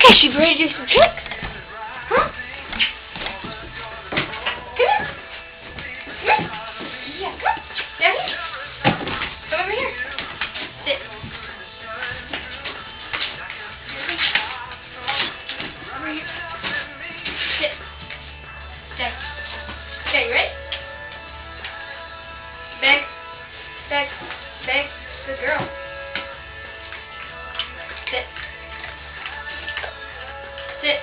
Okay, she ready to do some tricks? Huh? Come here. Come here. Yeah, come. Down here. Come over here. Sit. Over here. Sit. Stay. Okay, you ready? Back. Back. Back. Good girl. Sit. Sit.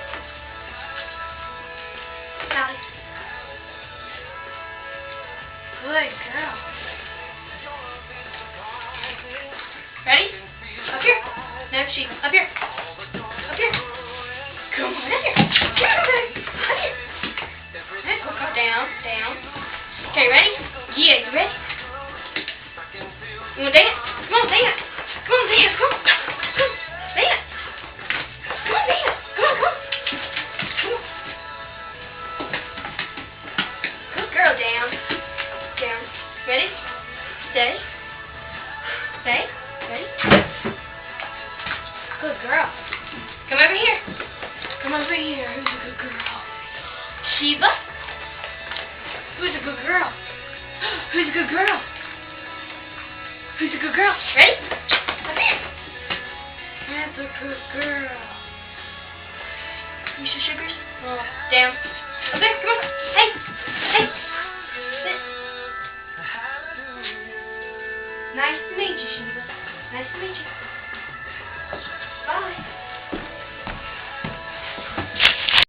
Sally. Good girl. Ready? Up here. No, she. Up here. Up here. Come on, up here. Come on, up here. Okay, go down, down. Okay, ready? Yeah, you ready? You want to dance? Come on, dance. Come on, dance. Come on. Come on, dance. Come on, dance. Come on, come on. Come on. Good girl, down. Down. Ready? Stay. Stay. Ready? Good girl. Come over here. Come over here. Who's a good girl? Sheba? Who's a good girl? Who's a good girl? Who's a good girl? Ready? Up here. That's a good girl. You should sugars? Oh, down. Up there, come on. Hey.